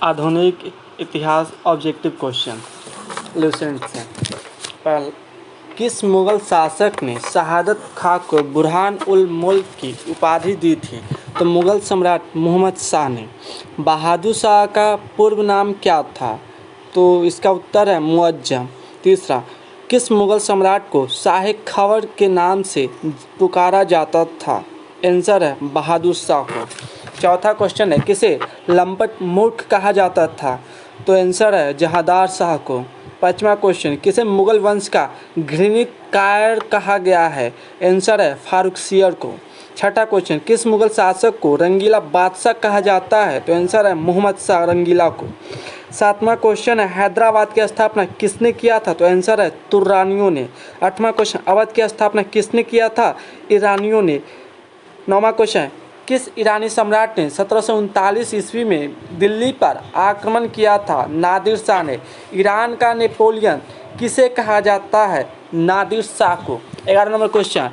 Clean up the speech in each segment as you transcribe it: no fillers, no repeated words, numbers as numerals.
आधुनिक इतिहास objective question listen से। पहला, किस मुगल शासक ने शहादत खां को बुरहान उल मुल्क की उपाधि दी थी? तो मुगल सम्राट मोहम्मद शाह ने। बहादुर शाह का पूर्व नाम क्या था? तो इसका उत्तर है मुअज्जम। तीसरा, किस मुगल सम्राट को शाह खबर के नाम से पुकारा जाता था? आंसर है बहादुर शाह को। चौथा क्वेश्चन है, किसे लंपट मूर्ख कहा जाता था? तो आंसर है जहांदार शाह को। पांचवा क्वेश्चन, किसे मुगल वंश का घृणित कायर कहा गया है? आंसर है फारुखसियर को। छठा क्वेश्चन, किस मुगल शासक को रंगीला बादशाह कहा जाता है? तो आंसर है मोहम्मद शाह रंगीला को। सातवां क्वेश्चन है, हैदराबाद की स्थापना किसने किया था? तो आंसर है तुर्रानियों ने। आठवां क्वेश्चन, अवध की स्थापना किसने किया था? ईरानियों ने। नौवां क्वेश्चन, किस ईरानी सम्राट ने 1739 ईस्वी में दिल्ली पर आक्रमण किया था? नादिर शाह ने। ईरान का नेपोलियन किसे कहा जाता है? नादिर शाह को। 11 नंबर क्वेश्चन,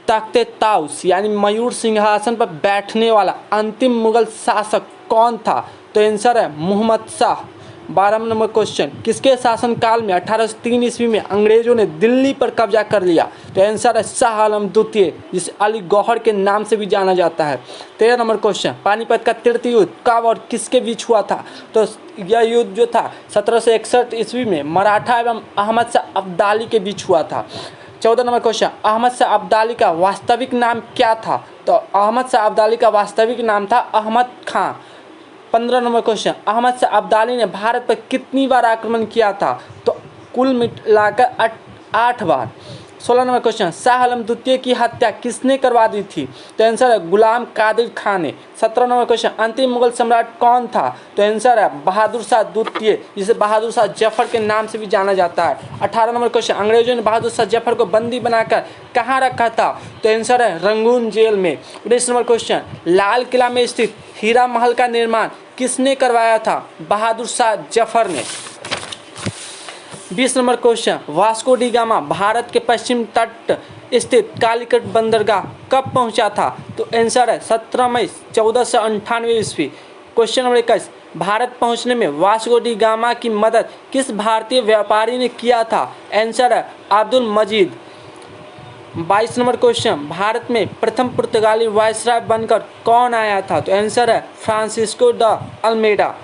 तख्ते ताउस यानी मयूर सिंहासन पर बैठने वाला अंतिम मुगल शासक कौन था? तो आंसर है मोहम्मद शाह। 12 नंबर क्वेश्चन, किसके शासनकाल में 1803 ईस्वी में अंग्रेजों ने दिल्ली पर कब्जा कर लिया? तो आंसर है शाह आलम द्वितीय, जिसे अली गौहर के नाम से भी जाना जाता है। 13 नंबर क्वेश्चन, पानीपत का तृतीय युद्ध कब और किसके बीच हुआ था? तो यह युद्ध जो था 1761 ईस्वी में मराठा एवं अहमद शाह अब्दाली के बीच हुआ था। 14 नंबर क्वेश्चन, अहमद शाह अब्दाली का वास्तविक नाम क्या था? तो अहमद शाह अब्दाली का वास्तविक नाम था अहमद खां। 15 नंबर क्वेश्चन, अहमद शाह अब्दाली ने भारत पर कितनी बार आक्रमण किया था? तो कुल मिलाकर 8 बार। 16 नंबर क्वेश्चन, शाह आलम द्वितीय की हत्या किसने करवा दी थी? तो आंसर है गुलाम कादिर खान ने। 17 नंबर क्वेश्चन, अंतिम मुगल सम्राट कौन था? तो आंसर है बहादुर शाह द्वितीय, जिसे बहादुर शाह जफर के नाम से भी जाना जाता है। 18 नंबर क्वेश्चन, अंग्रेजों ने बहादुर शाह जफर को बंदी बनाकर कहाँ रखा था? तो आंसर है रंगून जेल में। 19 नंबर क्वेश्चन, लाल किला में स्थित हीरा महल का निर्माण किसने करवाया था? बहादुर शाह जफर ने। 20 number question, Vasco D gamma Bharat के पश्चिम तट स्थित कालीकट बंदरगाह कब पहुंचा था? तो आंसर है 17 मई 1498 ईस्वी। क्वेश्चन नंबर 21, भारत पहुंचने में वास्को डी गामा की मदद किस भारतीय व्यापारी ने किया था? आंसर है अब्दुल मजीद। 22 नंबर क्वेश्चन, भारत में प्रथम पुर्तगाली वायसराय बनकर कौन आया था? तो आंसर है Francisco de Almeida.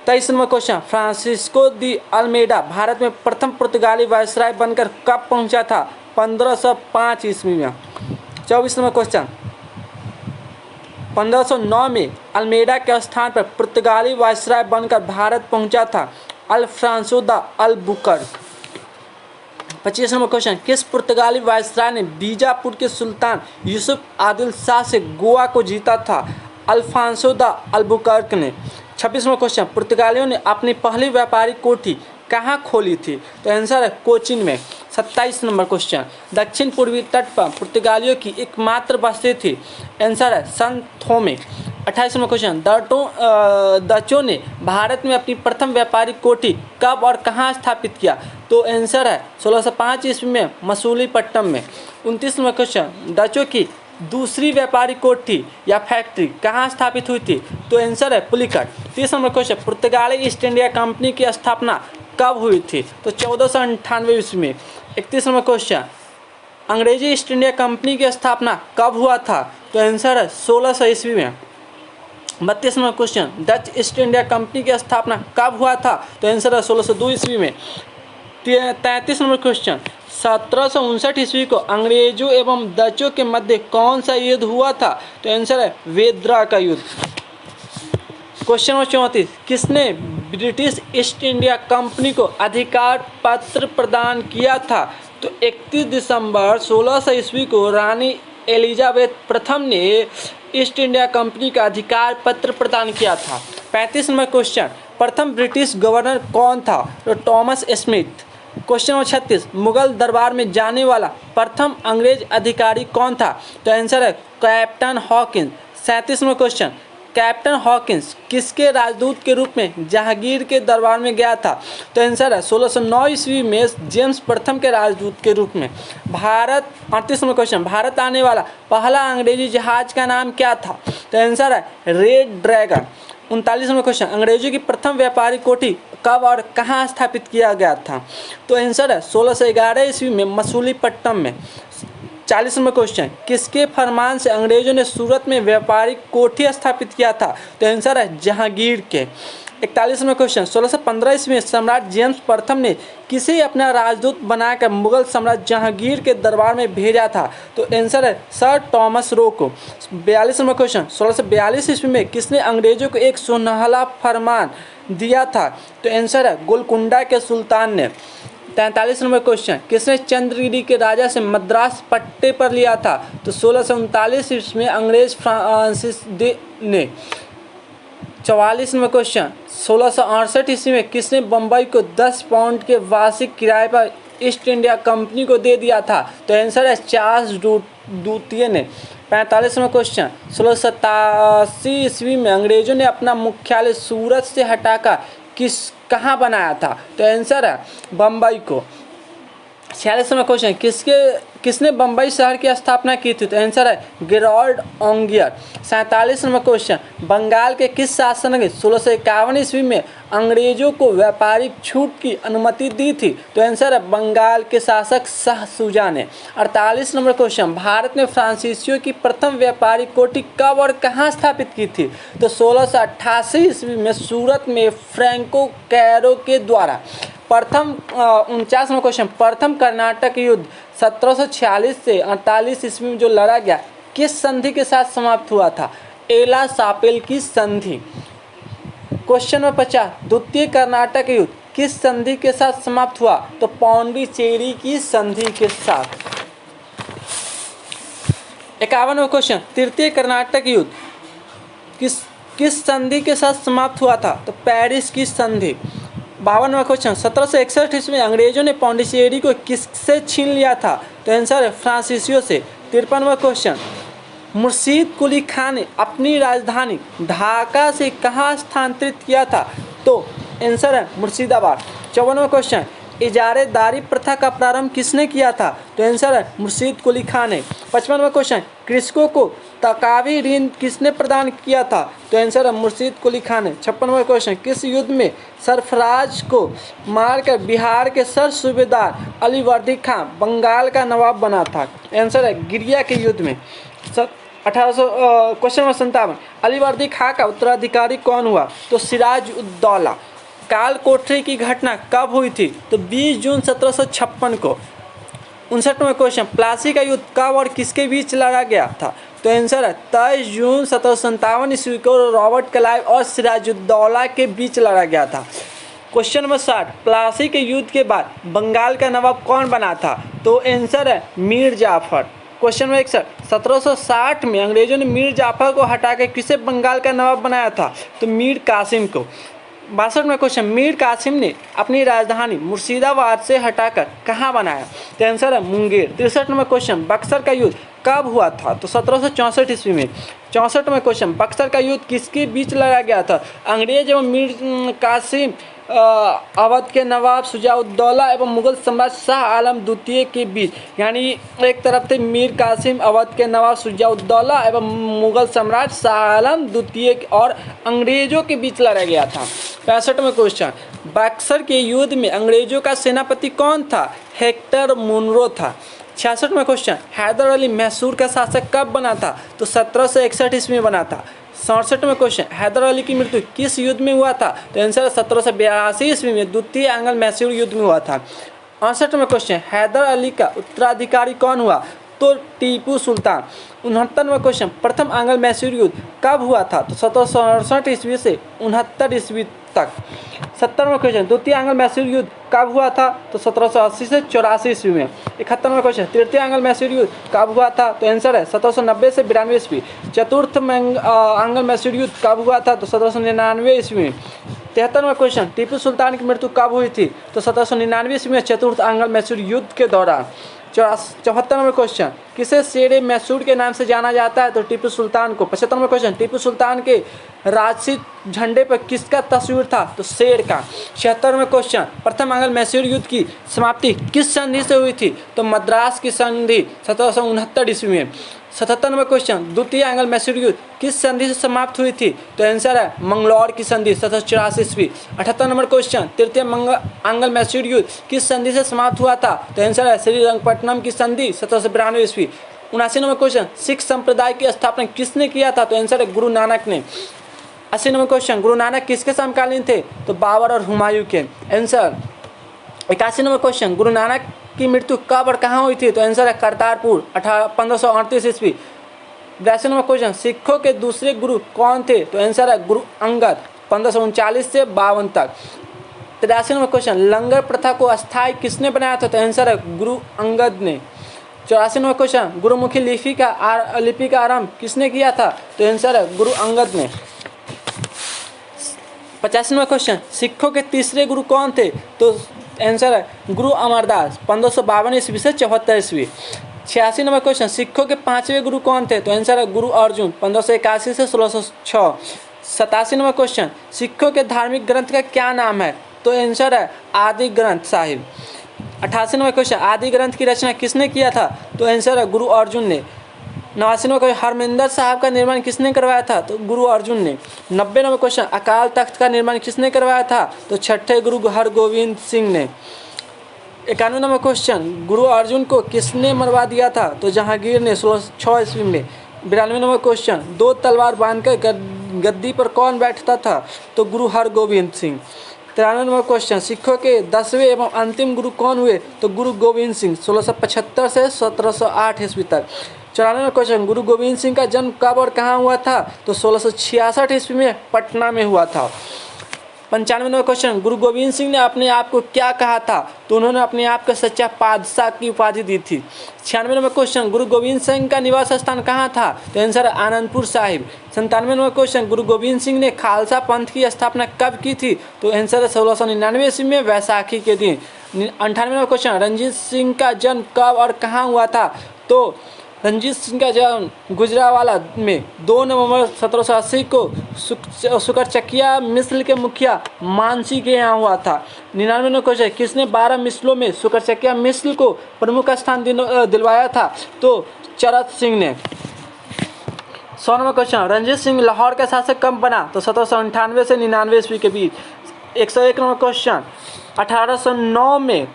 23 number question, Francisco de Almeida Bharat में प्रथम पुर्तगाली वायसराय बनकर कब पहुंचा था? 1505 ईस्वी में। 24 नंबर क्वेश्चन, 1509 में अल्मेडा के स्थान पर पुर्तगाली वायसराय बनकर भारत पहुंचा था अल्फ्रांसो द अल्बुकर्क। 25 नंबर क्वेश्चन, किस पुर्तगाली वायसराय ने बीजापुर के सुल्तान यूसुफ आदिल शाह से गोवा को जीता था? अल्फांसो द अल्बुकर्क ने। 26 नंबर क्वेश्चन, पुर्तगालियों ने अपनी पहली व्यापारिक कोठी कहाँ खोली थी? तो आंसर है कोचीन में। 27 नंबर क्वेश्चन, दक्षिण पूर्वी तट पर पुर्तगालियों की एकमात्र बस्ती थी? आंसर है सन थोमे। 28 नंबर क्वेश्चन, डचों ने भारत में अपनी प्रथम व्यापारिक कोठी कब और कहाँ स्थापित किया? तो आंसर है 1605 ईस्वी में मसूलीपट्टनम में। 29 नंबर क्वेश्चन, डचों की दूसरी व्यापारिक कोठी या फैक्ट्री कहाँ स्थापित हुई थी? तो आंसर है पुलिकट। 30 नंबर क्वेश्चन, पुर्तगाली ईस्ट इंडिया कंपनी की स्थापना कब हुई थी? तो 1498 ईस्वी में। 31 नंबर क्वेश्चन, अंग्रेजी ईस्ट इंडिया कंपनी की स्थापना कब हुआ था? तो आंसर है 1600 ईस्वी में। 32 number question, Dutch east India company की स्थापना कब हुआ था? तो आंसर है 1602 ईस्वी में। 33 नंबर क्वेश्चन, 1759 ईस्वी को अंग्रेजों एवं डचों के मध्य कौन सा युद्ध हुआ था? तो आंसर है वेद्रा का युद्ध। क्वेश्चन नंबर 34, किसने ब्रिटिश ईस्ट इंडिया कंपनी को अधिकार पत्र प्रदान किया था? तो 31 दिसंबर 1600 ईस्वी को रानी एलिजाबेथ प्रथम ने ईस्ट इंडिया कंपनी का अधिकार पत्र प्रदान किया था। 35 नंबर क्वेश्चन, प्रथम ब्रिटिश गवर्नर कौन था? तो Thomas Smith. Question number 36, Mughal दरबार में जाने वाला प्रथम अंग्रेज अधिकारी कौन था? तो आंसर है captain Hawkins. 37 number question, captain Hawkins किसके राजदूत के रूप में जहांगीर के दरबार में गया था? तो आंसर है 1609 ईस्वी में जेम्स प्रथम के राजदूत के रूप में। 38 नंबर क्वेश्चन, भारत आने वाला पहला अंग्रेजी जहाज का नाम क्या था? तो आंसर है रेड ड्रैगन। 39वां क्वेश्चन, अंग्रेजों की प्रथम व्यापारिक कोठी कब और कहाँ स्थापित किया गया था? तो आंसर है 1611 ईस्वी में मसूलीपट्टनम में। 40वां क्वेश्चन, किसके फरमान से अंग्रेजों ने सूरत में व्यापारिक कोठी स्थापित किया था? तो आंसर है जहांगीर के। 41वां क्वेश्चन, 1615 ईस्वी में सम्राट जेम्स प्रथम ने किसे अपना राजदूत बनाकर मुगल सम्राट जहांगीर के दरबार में भेजा था? तो आंसर है सर टॉमस रो को। 42वां क्वेश्चन, 1642 ईस्वी में किसने अंग्रेजों को एक सुनहला फरमान दिया था? तो आंसर है गोलकुंडा के सुल्तान ने। 43वां क्वेश्चन, किसने चंद्रगिरी के राजा से मद्रास पट्टे पर लिया था? तो 1639 ईस्वी में अंग्रेज फ्रांसिस ने। 44वां क्वेश्चन, 1668 ईस्वी में किसने बम्बई को 10 पाउंड के वार्षिक किराए पर ईस्ट इंडिया कंपनी को दे दिया था? तो आंसर है चार्ल्स द्वितीय ने। 45वां क्वेश्चन, 1687 ईस्वी में अंग्रेजों ने अपना मुख्यालय सूरत से हटाकर कहाँ बनाया था? तो आंसर है बम्बई को। 46वां क्वेश्चन, किसने बम्बई शहर की स्थापना की थी? तो आंसर है गेराल्ड ओंगियर। 47वां क्वेश्चन, बंगाल के किस शासक ने 1651 ईस्वी में अंग्रेजों को व्यापारिक छूट की अनुमति दी थी? तो आंसर है बंगाल के शासक शाह शुजा ने। 48 नंबर क्वेश्चन, भारत ने फ्रांसीसियों की प्रथम व्यापारिक कोठी कब और कहाँ स्थापित की थी? तो 1688 ईस्वी में सूरत में फ्रैंको कैरो के द्वारा। प्रथम 49वां क्वेश्चन, प्रथम कर्नाटक युद्ध 1746 से 48 ईस्वी में जो लड़ा गया किस संधि के साथ समाप्त हुआ था? एला सापेल की संधि। क्वेश्चन नंबर 50, द्वितीय कर्नाटक युद्ध किस संधि के साथ समाप्त हुआ? तो पौंडीचेरी की संधि के साथ। 51वां क्वेश्चन, तृतीय कर्नाटक युद्ध किस संधि के साथ समाप्त हुआ था? तो पेरिस की संधि। 52वां क्वेश्चन, 1761 ईस्वी में अंग्रेजों ने पौंडीचेरी को किससे छीन लिया था? तो आंसर है फ्रांसीसियों से। 53वां क्वेश्चन, मुर्शीद कुली खान ने अपनी राजधानी ढाका से कहाँ स्थानांतरित किया था? तो आंसर है मुर्शिदाबाद। 54वां क्वेश्चन, इजारेदारी प्रथा का प्रारंभ किसने किया था? तो आंसर है मुर्शीद कुली खान ने। 55वां क्वेश्चन, कृषकों को तकावी ऋण किसने प्रदान किया था? तो आंसर है मुर्शीद कुली खान ने। 56वां क्वेश्चन, किस युद्ध में सरफराज को मारकर बिहार के सर सूबेदार अलीवर्दी खां बंगाल का नवाब बना था? आंसर है गिरिया के युद्ध में। 1800 क्वेश्चन नंबर 57, अलीवर्दी खां का उत्तराधिकारी कौन हुआ? तो सिराज उद दौला। काल कोठरी की घटना कब हुई थी? तो 20 जून 1756 को। 59वां क्वेश्चन, प्लासी का युद्ध कब और किसके बीच लड़ा गया था? तो आंसर है 23 जून 1757 ईस्वी को रॉबर्ट क्लाइव और सिराजुद्दौला के बीच लड़ा गया था। क्वेश्चन नंबर 60, प्लासी के युद्ध के बाद बंगाल का नवाब कौन बना था? तो आंसर है मीर जाफर। क्वेश्चन नंबर 61, 1760 में अंग्रेजों ने मीर जाफर को हटाकर किसे बंगाल का नवाब बनाया था? तो मीर कासिम को। 62वां क्वेश्चन, मीर कासिम ने अपनी राजधानी मुर्शिदाबाद से हटाकर कहाँ बनाया? तो आंसर है मुंगेर। 63वां क्वेश्चन, बक्सर का युद्ध कब हुआ था? तो 1764 ईस्वी में। 64वां क्वेश्चन, बक्सर का युद्ध किसके बीच लड़ा गया था? अंग्रेज एवं मीर कासिम अवध के नवाब शुजाउद्दौला एवं मुगल सम्राट शाह आलम द्वितीय के बीच। यानी एक तरफ थे मीर कासिम अवध के नवाब शुजाउद्दौला एवं मुगल सम्राट शाह आलम द्वितीय और अंग्रेजों के बीच लड़ा गया था। 65वां क्वेश्चन, बक्सर के युद्ध में अंग्रेजों का सेनापति कौन था? हेक्टर मुनरो था। 66वां क्वेश्चन, हैदर अली मैसूर का शासक कब बना था? तो 1761 ईस्वी में बना था। 67वां क्वेश्चन, हैदर अली की मृत्यु किस युद्ध में हुआ था? तो आंसर 1782 ईस्वी में द्वितीय आंग्ल मैसूर युद्ध में हुआ था। 68वां क्वेश्चन, हैदर अली का उत्तराधिकारी कौन हुआ? तो टीपू सुल्तान। 69वां क्वेश्चन, प्रथम आंग्ल मैसूर युद्ध कब हुआ था? तो 1767 ईस्वी से 69 ईस्वी तक। 70वां क्वेश्चन, द्वितीय आंग्ल मैसूर युद्ध कब हुआ था? तो 1780 से 84 ईस्वी में। 71वां क्वेश्चन, तृतीय आंग्ल मैसूर युद्ध कब हुआ था? तो आंसर है 1790 से 92 ईस्वी। चतुर्थ आंग्ल मैसूर युद्ध कब हुआ था? तो 1799 ईस्वी में। 73वां क्वेश्चन, टीपू सुल्तान की मृत्यु कब हुई थी? तो 1799 ईस्वी में चतुर्थ आंग्ल मैसूर युद्ध के दौरान। 74वां क्वेश्चन, किसे शेरे मैसूर के नाम से जाना जाता है? तो टीपू सुल्तान को। 75वां क्वेश्चन, टीपू सुल्तान के राजसी झंडे पर किसका तस्वीर था? तो शेर का। 76वां क्वेश्चन, प्रथम आंग्ल मैसूर युद्ध की समाप्ति किस संधि से हुई थी? तो मद्रास की संधि 1769 ईस्वी में। 77 नंबर क्वेश्चन, द्वितीय एंग्लो मैसूर युद्ध किस संधि से समाप्त हुई थी? तो आंसर है मंगलौर की संधि 1784 ईस्वी। 78 नंबर क्वेश्चन, तृतीय एंग्लो मैसूर युद्ध किस संधि से समाप्त हुआ था? तो आंसर है श्रीरंगपट्टनम की संधि 1792 ईस्वी। 79 नंबर क्वेश्चन, सिख संप्रदाय की स्थापना किसने किया था? तो आंसर है गुरु नानक ने। 80 नंबर क्वेश्चन, गुरु नानक किसके समकालीन थे? तो बाबर और हुमायूं के। Answer 81 number question, Guru Nanak की मृत्यु कब और कहाँ हुई थी? तो आंसर है करतारपुर 1538 ईस्वी। 82 नंबर क्वेश्चन, सिखों के दूसरे गुरु कौन थे? तो आंसर है गुरु अंगद 1539 से 52 तक। 83 नंबर क्वेश्चन, लंगर प्रथा को अस्थायी किसने बनाया था? तो आंसर है गुरु अंगद ने। 84 नंबर क्वेश्चन, गुरुमुखी लिपि का आरंभ किसने किया था? तो आंसर है गुरु अंगद ने। 85 नंबर क्वेश्चन, सिखों के तीसरे गुरु कौन थे? तो आंसर है गुरु अमरदास 1552 ईस्वी से 74 ईस्वी। 86 नंबर क्वेश्चन, सिखों के पांचवें गुरु कौन थे? तो आंसर है गुरु अर्जुन 1581 से 1606। 87 नंबर क्वेश्चन, सिखों के धार्मिक ग्रंथ का क्या नाम है? तो आंसर है आदि ग्रंथ साहिब। 88 नंबर क्वेश्चन, आदि ग्रंथ की रचना किसने किया था? तो आंसर है गुरु अर्जुन ने। 89 नंबर क्वेश्चन, हरमिंदर साहब का निर्माण किसने करवाया था? तो गुरु अर्जुन ने। 90 नंबर क्वेश्चन, अकाल तख्त का निर्माण किसने करवाया था? तो छठे गुरु हरगोविंद सिंह ने। 91 नंबर क्वेश्चन, गुरु अर्जुन को किसने मरवा दिया था? तो जहांगीर ने 1606 ईस्वी में। 92 नंबर क्वेश्चन, दो तलवार बांधकर गद्दी पर कौन बैठता था? तो गुरु हरगोविंद सिंह। 93 नंबर क्वेश्चन, सिखों के 10वें एवं अंतिम गुरु कौन हुए? तो गुरु गोविंद सिंह 1675 से 1708 ईस्वी तक। 94 नंबर क्वेश्चन, गुरु गोविंद सिंह का जन्म कब और कहाँ हुआ था? तो 1666 ईस्वी में पटना में हुआ था। 95 नंबर क्वेश्चन, गुरु गोविंद सिंह ने अपने आप को क्या कहा था? तो उन्होंने अपने आप को सच्चा पातशाह की उपाधि दी थी। 96 नंबर क्वेश्चन, गुरु गोविंद सिंह का निवास स्थान कहाँ था? तो answer Anandpur Sahib. 97 number question, गुरु गोविंद सिंह ने खालसा पंथ की स्थापना कब की थी? तो आंसर है 1699 ईस्वी में वैसाखी के दिन। 98 नंबर क्वेश्चन, रणजीत सिंह का जन्म कब और कहाँ हुआ था? तो रणजीत सिंह का जन्म गुजरावाला में 2 नवंबर 1780 को सुकरचकिया मिस्र के मुखिया मानसी के यहाँ हुआ था। 99 नंबर क्वेश्चन, किसने 12 मिसलों में सुकरचकिया मिस्र को प्रमुख स्थान दिलवाया था? तो चरत सिंह ने। 100 नंबर क्वेश्चन, रणजीत सिंह लाहौर का शासक कब बना? तो 1798 से 99 ईस्वी के बीच। 101 नंबर क्वेश्चन, 1809 में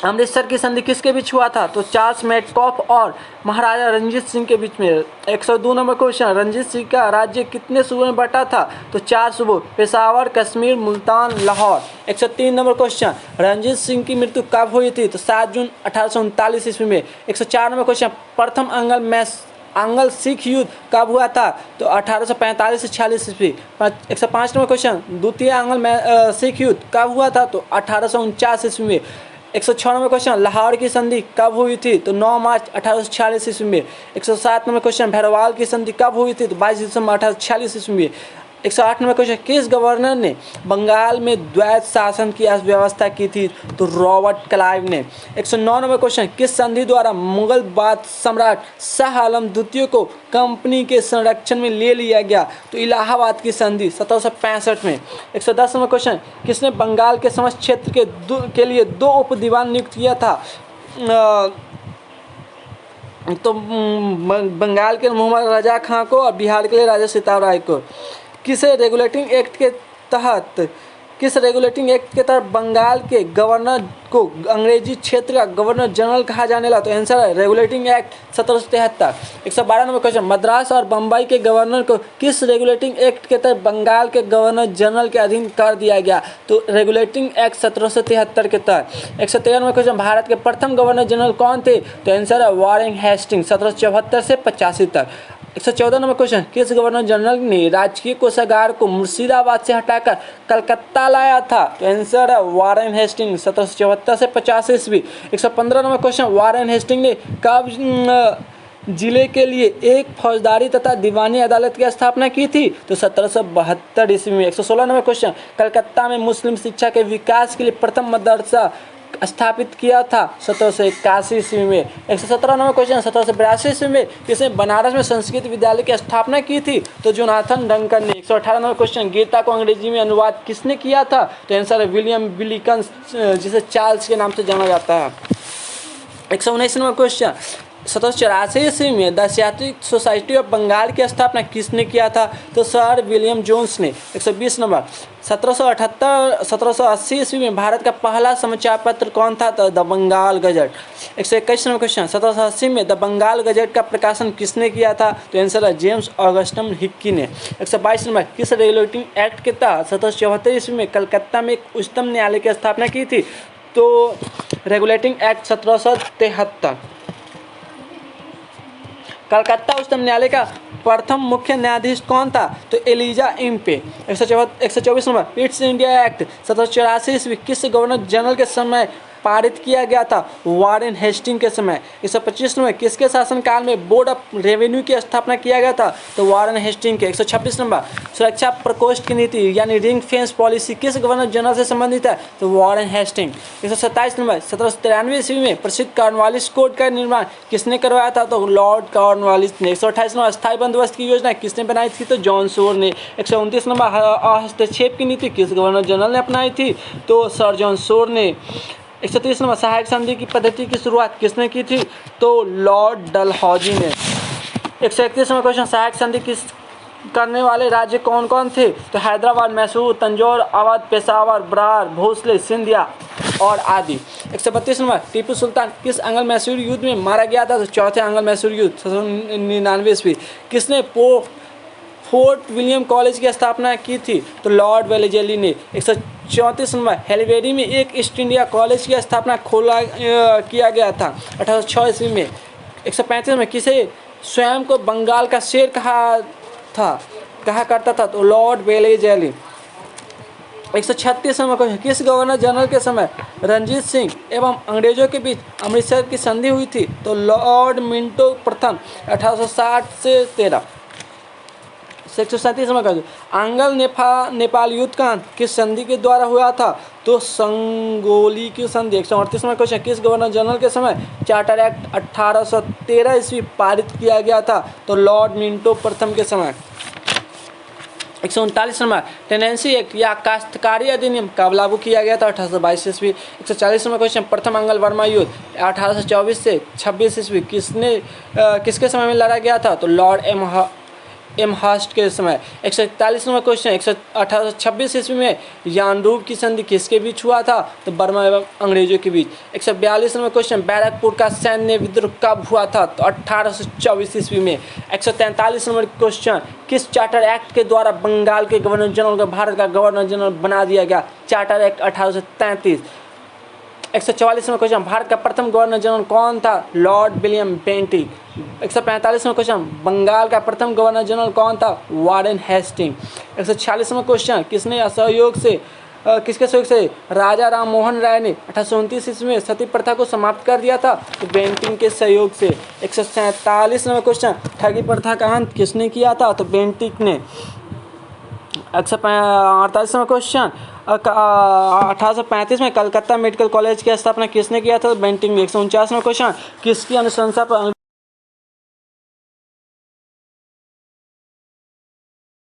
अमृतसर की संधि किसके बीच हुआ था? तो चार्ल्स मेटकॉफ और महाराजा रणजीत सिंह के बीच में। 102 नंबर क्वेश्चन, रणजीत सिंह का राज्य कितने सूबों में बटा था? तो 4 सूबों, पेशावर, कश्मीर, मुल्तान, लाहौर। 103 नंबर क्वेश्चन, रणजीत सिंह की मृत्यु कब हुई थी? तो 7 जून 1839 ईस्वी में। 104 नंबर क्वेश्चन, प्रथम आंग्ल सिख युद्ध कब हुआ था? तो 1845 से 46 ईस्वी। 105 नंबर क्वेश्चन, द्वितीय आंग्ल सिख युद्ध कब हुआ था? तो 1849 ईस्वी में। 106 नंबर क्वेश्चन, लाहौर की संधि कब हुई थी? तो 9 मार्च 1846 ईस्वी में। 107 नंबर क्वेश्चन, भैरवाल की संधि कब हुई थी? तो 22 दिसंबर 1846 ईस्वी में। 108 नंबर क्वेश्चन, किस गवर्नर ने बंगाल में द्वैत शासन की व्यवस्था की थी? तो रॉबर्ट क्लाइव ने। 109 नंबर क्वेश्चन, किस संधि द्वारा मुगल सम्राट शाह आलम द्वितीय को कंपनी के संरक्षण में ले लिया गया? तो इलाहाबाद की संधि 1765 में। 110 नंबर क्वेश्चन, किसने बंगाल के समस्त क्षेत्र के लिए 2 उप दीवान नियुक्त किया था? तो बंगाल के मोहम्मद रजा खां को और बिहार के लिए राजा सीताराम राय को। किस रेगुलेटिंग एक्ट के तहत बंगाल के गवर्नर को अंग्रेजी क्षेत्र का गवर्नर जनरल कहा जाने लगा? तो आंसर है regulating act 1773। 112 number question, Madras और बम्बई के गवर्नर को किस रेगुलेटिंग एक्ट के तहत बंगाल के गवर्नर जनरल के अधीन कर दिया गया? तो रेगुलेटिंग एक्ट 1773 के तहत। 113 नंबर क्वेश्चन, भारत के प्रथम गवर्नर जनरल कौन थे? तो आंसर है वारेन हेस्टिंग्स 1774 से 85 तक। 114 नंबर क्वेश्चन, किस गवर्नर जनरल ने राजकीय कोषागार को मुर्शिदाबाद से हटाकर कलकत्ता लाया था? तो आंसर है वारेन हेस्टिंग्स 1774 से 85 ईस्वी। 115 नंबर क्वेश्चन, वारेन हेस्टिंग्स ने कब जिले के लिए एक फौजदारी तथा दीवानी अदालत की स्थापना की थी? तो 1772 ईस्वी में। 116 नंबर क्वेश्चन, कलकत्ता में मुस्लिम शिक्षा के विकास के लिए प्रथम मदरसा स्थापित किया था? 1781 ईस्वी में। 117 नंबर क्वेश्चन, 1782 ईस्वी में किसने बनारस में संस्कृत विद्यालय की स्थापना की थी? तो जोनाथन डंकन ने। 118 नंबर क्वेश्चन, गीता को अंग्रेजी में अनुवाद किसने किया था? तो आंसर है विलियम विलिकन्स, जिसे चार्ल्स के नाम से जाना जाता है। 119 नंबर क्वेश्चन, 1784 ईस्वी में the Asiatic society of Bengal की स्थापना किसने किया था? तो सर विलियम जोन्स ने। 120 नंबर। 1780 ईस्वी में भारत का पहला समाचार पत्र कौन था? तो the Bengal gazette. 121 number question, 1780 में द बंगाल गजट का प्रकाशन किसने किया था? तो आंसर है जेम्स ऑगस्टन हिक्की ने। 122 नंबर, किस रेगुलेटिंग एक्ट के तहत 1774 ईस्वी में कलकत्ता में एक उच्चतम न्यायालय की स्थापना की थी? तो रेगुलेटिंग एक्ट 1773। कलकत्ता उच्चतम न्यायालय का प्रथम मुख्य न्यायाधीश कौन था? तो Elijah Impey. 124 number, East India act 1784 ईस्वी किस गवर्नर जनरल के समय पारित किया गया था? वारेन हेस्टिंग के समय। 125 नंबर, किसके शासनकाल में बोर्ड ऑफ रेवेन्यू की स्थापना किया गया था? तो वारेन हेस्टिंग के। 126 नंबर, सुरक्षा प्रकोष्ठ की नीति यानी रिंग फेंस पॉलिसी किस गवर्नर जनरल से संबंधित है? तो वारेन हेस्टिंग। 127 नंबर, 1793 ईस्वी में प्रसिद्ध कॉर्नवालिस कोड का निर्माण किसने करवाया था? तो लॉर्ड कॉर्नवालिस ने। 128 नंबर, स्थायी बंदोबस्त की योजना किसने बनाई थी? तो जॉन शोर ने। 129 नंबर, हस्तक्षेप की नीति किस गवर्नर जनरल ने अपनाई थी? तो सर जॉन शोर ने। 130 नंबर, सहायक संधि की पद्धति की शुरुआत किसने की थी? तो लॉर्ड डलहौजी ने। 131 नंबर क्वेश्चन, सहायक संधि किस करने वाले राज्य कौन कौन थे? तो हैदराबाद, मैसूर, तंजौर, अवध, पेशावर, बरार, भोसले, सिंधिया और आदि। 132 नंबर, टीपू सुल्तान किस अंग्ल मैसूर युद्ध में मारा गया था? तो चौथे अंग्ल मैसूर युद्ध 1799 ईस्वी। किसने फोर्ट विलियम कॉलेज की स्थापना की थी? तो लॉर्ड वेलेजली ने। 134 नंबर, हेलीवेरी में एक ईस्ट इंडिया कॉलेज की स्थापना किया गया था 1806 ईस्वी में। 135 में किसे स्वयं को बंगाल का शेर कहा करता था? तो लॉर्ड वेलेजली। 136 नंबर क्वेश्चन, किस गवर्नर जनरल के समय रंजीत सिंह एवं अंग्रेजों के बीच अमृतसर की संधि हुई थी? तो लॉर्ड मिंटो प्रथम 1860 से 13। 137 नंबर क्वेश्चन, आंग्ल नेपाल युद्ध का अंत किस संधि के द्वारा हुआ था? तो संगोली की संधि। 138 नंबर क्वेश्चन, किस गवर्नर जनरल के समय चार्टर एक्ट 1813 ईस्वी पारित किया गया था? तो लॉर्ड मिंटो प्रथम के समय। 139 नंबर, टेनेंसी एक्ट या काश्तकारी अधिनियम कब लागू किया गया था? 1822 ईस्वी। 140 नंबर क्वेश्चन, प्रथम आंग्ल बर्मा युद्ध 1824 से 26 ईस्वी किसके समय में लड़ा गया था? तो लॉर्ड एमहर्स्ट के समय। 141 नंबर क्वेश्चन, 1826 ईस्वी में यानरूप की संधि किसके बीच हुआ था? तो बर्मा एवं अंग्रेजों के बीच। 142 नंबर क्वेश्चन, बैरकपुर का सैन्य विद्रोह कब हुआ था? तो 1824 ईस्वी में। 143 नंबर क्वेश्चन, किस चार्टर एक्ट के द्वारा बंगाल के गवर्नर जनरल को भारत का गवर्नर जनरल बना दिया गया? Charter act 1833। 144 में क्वेश्चन, भारत का प्रथम गवर्नर जनरल कौन था? Lord William Bentinck. 145 में क्वेश्चन, बंगाल का प्रथम गवर्नर जनरल कौन था? Warren Hasting. 146 में क्वेश्चन, किसके सहयोग से राजा राम मोहन राय ने 1829 ईस्वी में सती प्रथा को समाप्त कर दिया था? तो बेंटिक के सहयोग से। 147 में क्वेश्चन, ठगी प्रथा का अंत किसने किया था? तो बेंटिक ने। 148 में क्वेश्चन, 1835 में कलकत्ता मेडिकल कॉलेज की स्थापना किसने किया था? तो बेंटिक ने। 149 में क्वेश्चन, किसकी अनुशंसा पर